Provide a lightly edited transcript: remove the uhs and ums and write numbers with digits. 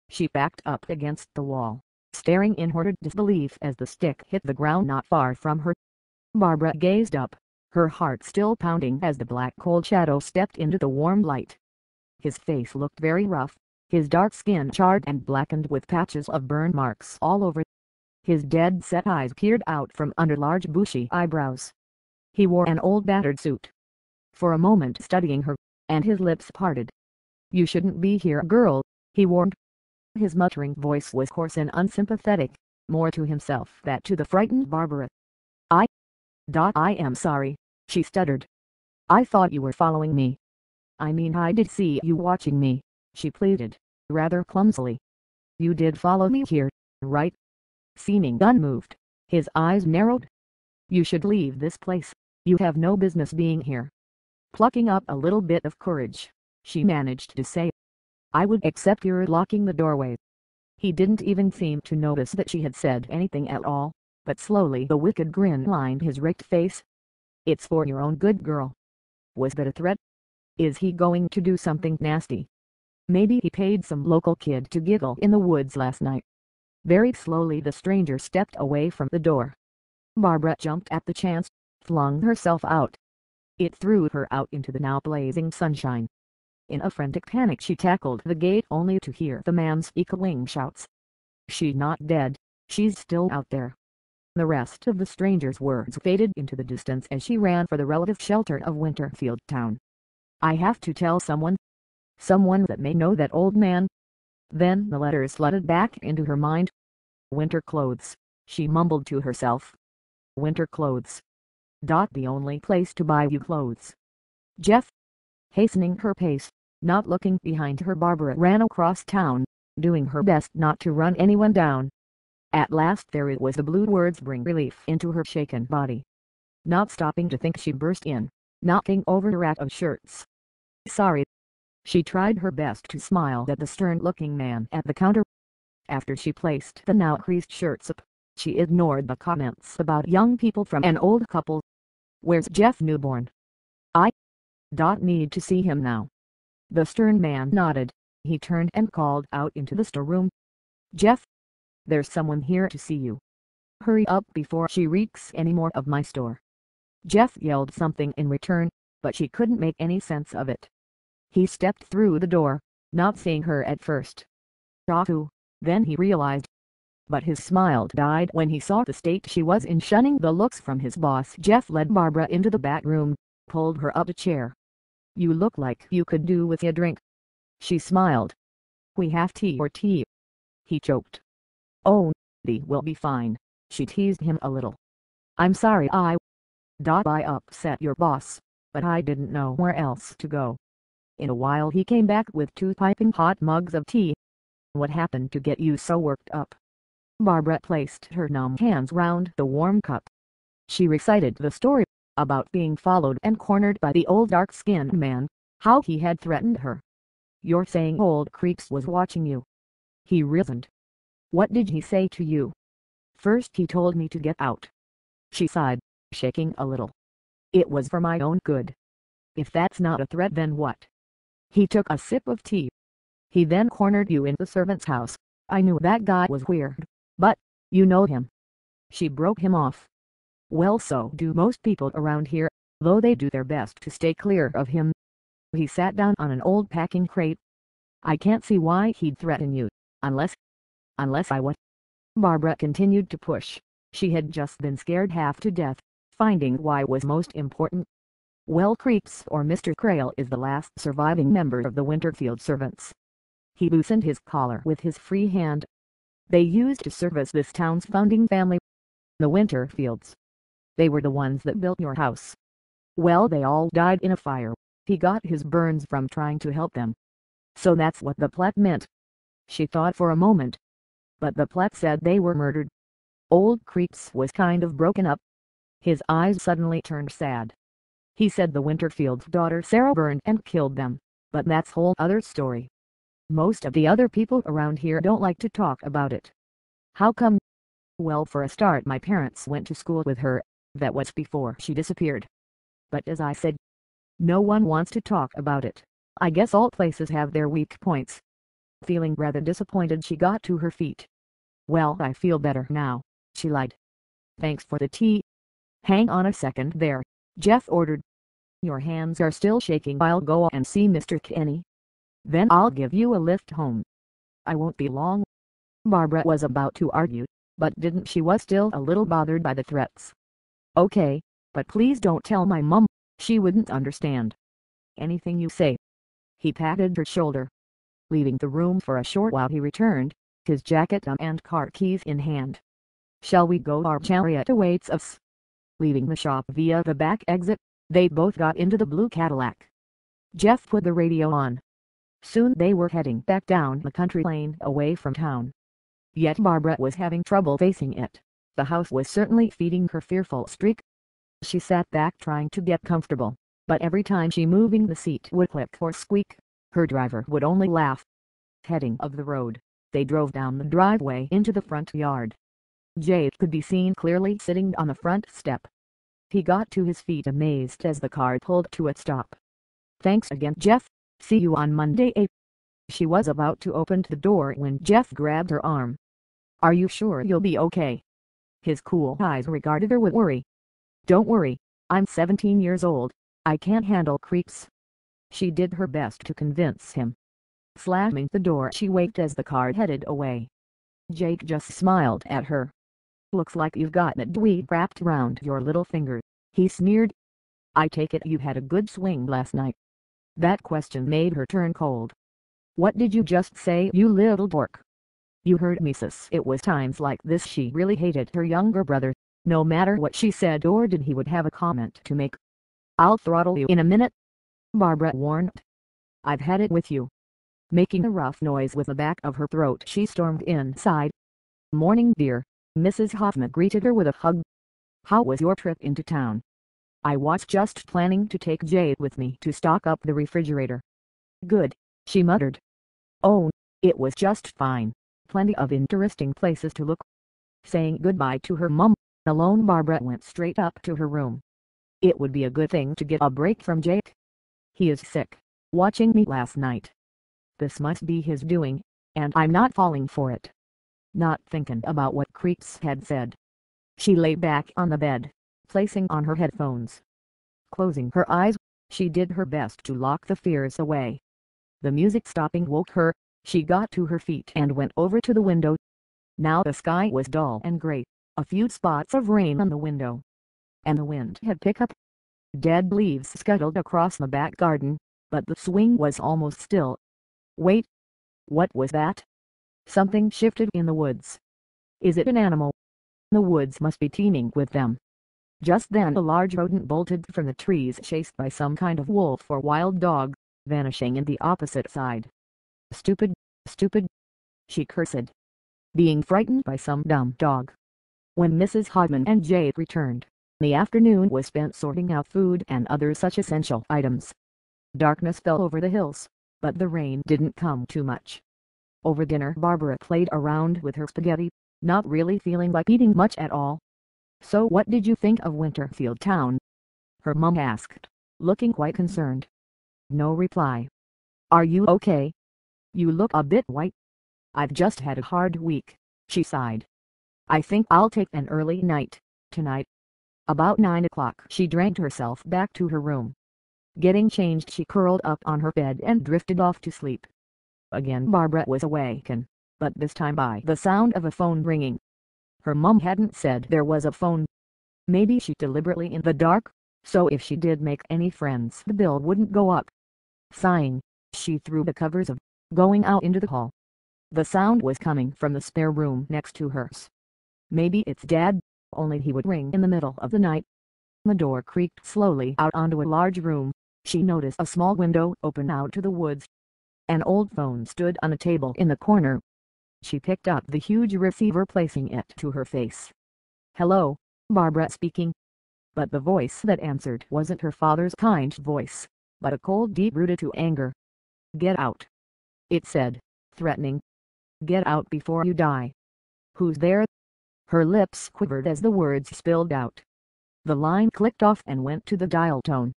She backed up against the wall, staring in horrid disbelief as the stick hit the ground not far from her. Barbara gazed up, her heart still pounding as the black cold shadow stepped into the warm light. His face looked very rough, his dark skin charred and blackened with patches of burn marks all over. His dead-set eyes peered out from under large bushy eyebrows. He wore an old battered suit. For a moment studying her, and his lips parted. "You shouldn't be here, girl," he warned. His muttering voice was coarse and unsympathetic, more to himself than to the frightened Barbara. I am sorry," she stuttered. "I thought you were following me." "I mean I did see you watching me," she pleaded, rather clumsily. "You did follow me here, right?" Seeming unmoved, his eyes narrowed. "You should leave this place, you have no business being here." Plucking up a little bit of courage, she managed to say, "I would accept your locking the doorway." He didn't even seem to notice that she had said anything at all, but slowly the wicked grin lined his raked face. "It's for your own good, girl." Was that a threat? Is he going to do something nasty? Maybe he paid some local kid to giggle in the woods last night. Very slowly the stranger stepped away from the door. Barbara jumped at the chance, flung herself out. It threw her out into the now blazing sunshine. In a frantic panic she tackled the gate only to hear the man's echoing shouts. "She's not dead, she's still out there." The rest of the stranger's words faded into the distance as she ran for the relative shelter of Winterfield Town. "I have to tell someone. Someone that may know that old man." Then the letters flooded back into her mind. "Winter clothes," she mumbled to herself. "Winter clothes. The only place to buy you clothes. Jeff." Hastening her pace, not looking behind her, Barbara ran across town, doing her best not to run anyone down. At last there it was, the blue words bring relief into her shaken body. Not stopping to think, she burst in, knocking over a rack of shirts. "Sorry." She tried her best to smile at the stern-looking man at the counter. After she placed the now creased shirts up, she ignored the comments about young people from an old couple. "Where's Jeff Newborn?" "I need to see him now." The stern man nodded. He turned and called out into the storeroom. "Jeff, there's someone here to see you. Hurry up before she reeks any more of my store." Jeff yelled something in return, but she couldn't make any sense of it. He stepped through the door, not seeing her at first. "Who?" then he realized. But his smile died when he saw the state she was in. Shunning the looks from his boss, Jeff led Barbara into the back room, pulled her up a chair. "You look like you could do with a drink." She smiled. "We have tea or tea?" He choked. "Oh, tea will be fine," she teased him a little. "I'm sorry I upset your boss, but I didn't know where else to go." In a while he came back with 2 piping hot mugs of tea. "What happened to get you so worked up?" Barbara placed her numb hands round the warm cup. She recited the story about being followed and cornered by the old dark-skinned man, how he had threatened her. "You're saying old Creeps was watching you?" "He isn't." "What did he say to you?" "First he told me to get out." She sighed, shaking a little. "It was for my own good." "If that's not a threat, then what?" He took a sip of tea. "He then cornered you in the servant's house. I knew that guy was weird, but, you know him." She broke him off. "Well, so do most people around here, though they do their best to stay clear of him." He sat down on an old packing crate. "I can't see why he'd threaten you, unless I what?" Barbara continued to push. She had just been scared half to death. Finding why was most important. "Well, Creeps, or Mr. Crail, is the last surviving member of the Winterfield servants." He loosened his collar with his free hand. "They used to service this town's founding family, the Winterfields. They were the ones that built your house. Well, they all died in a fire. He got his burns from trying to help them." "So that's what the plat meant." She thought for a moment. "But the plat said they were murdered." "Old Creeps was kind of broken up." His eyes suddenly turned sad. "He said the Winterfield's daughter Sarah burned and killed them, but that's whole other story. Most of the other people around here don't like to talk about it." "How come?" "Well, for a start, my parents went to school with her. That was before she disappeared. But as I said, no one wants to talk about it. I guess all places have their weak points." Feeling rather disappointed, she got to her feet. "Well, I feel better now," she lied. "Thanks for the tea." "Hang on a second there," Jeff ordered. "Your hands are still shaking. I'll go and see Mr. Kenny. Then I'll give you a lift home." "I won't be long." Barbara was about to argue, but didn't. She was still a little bothered by the threats. "Okay, but please don't tell my mum. She wouldn't understand." "Anything you say." He patted her shoulder. Leaving the room for a short while, he returned, his jacket on and car keys in hand. "Shall we go? Our chariot awaits us." Leaving the shop via the back exit, they both got into the blue Cadillac. Jeff put the radio on. Soon they were heading back down the country lane away from town. Yet Barbara was having trouble facing it. The house was certainly feeding her fearful streak. She sat back trying to get comfortable, but every time she moving the seat would click or squeak. Her driver would only laugh. Heading of the road, they drove down the driveway into the front yard. Jake could be seen clearly sitting on the front step. He got to his feet amazed as the car pulled to a stop. "Thanks again, Jeff. See you on Monday." She was about to open the door when Jeff grabbed her arm. "Are you sure you'll be okay?" His cool eyes regarded her with worry. "Don't worry, I'm 17 years old. I can't handle creeps." She did her best to convince him. Slamming the door, she waited as the car headed away. Jake just smiled at her. "Looks like you've got that dweeb wrapped around your little finger," he sneered. "I take it you had a good swing last night." That question made her turn cold. "What did you just say, you little dork?" "You heard me, sis." It was times like this she really hated her younger brother. No matter what she said or did, he would have a comment to make. "I'll throttle you in a minute," Barbara warned. "I've had it with you." Making a rough noise with the back of her throat, she stormed inside. "Morning, dear," Mrs. Hoffman greeted her with a hug. "How was your trip into town?" "I was just planning to take Jade with me to stock up the refrigerator." "Good," she muttered. "Oh, it was just fine. Plenty of interesting places to look." Saying goodbye to her mum, alone, Barbara went straight up to her room. It would be a good thing to get a break from Jake. He is sick, watching me last night. This must be his doing, and I'm not falling for it. Not thinking about what creeps had said. She lay back on the bed, placing on her headphones. Closing her eyes, she did her best to lock the fears away. The music stopping woke her. She got to her feet and went over to the window. Now the sky was dull and gray, a few spots of rain on the window. And the wind had picked up. Dead leaves scuttled across the back garden, but the swing was almost still. Wait. What was that? Something shifted in the woods. Is it an animal? The woods must be teeming with them. Just then a large rodent bolted from the trees, chased by some kind of wolf or wild dog, vanishing in the opposite side. Stupid, stupid, she cursed. Being frightened by some dumb dog. When Mrs. Hodman and Jade returned, the afternoon was spent sorting out food and other such essential items. Darkness fell over the hills, but the rain didn't come too much. Over dinner, Barbara played around with her spaghetti, not really feeling like eating much at all. "So what did you think of Winterfield Town?" her mum asked, looking quite concerned. No reply. "Are you okay? You look a bit white." "I've just had a hard week," she sighed. "I think I'll take an early night tonight." About 9 o'clock she dragged herself back to her room. Getting changed, she curled up on her bed and drifted off to sleep. Again Barbara was awakened, but this time by the sound of a phone ringing. Her mum hadn't said there was a phone. Maybe she deliberately in the dark, so if she did make any friends the bill wouldn't go up. Sighing, she threw the covers of, going out into the hall. The sound was coming from the spare room next to hers. Maybe it's Dad, only he would ring in the middle of the night. The door creaked slowly out onto a large room. She noticed a small window open out to the woods. An old phone stood on a table in the corner. She picked up the huge receiver, placing it to her face. "Hello, Barbara speaking." But the voice that answered wasn't her father's kind voice, but a cold, deep-rooted to anger. "Get out," it said, threatening. "Get out before you die." "Who's there?" Her lips quivered as the words spilled out. The line clicked off and went to the dial tone.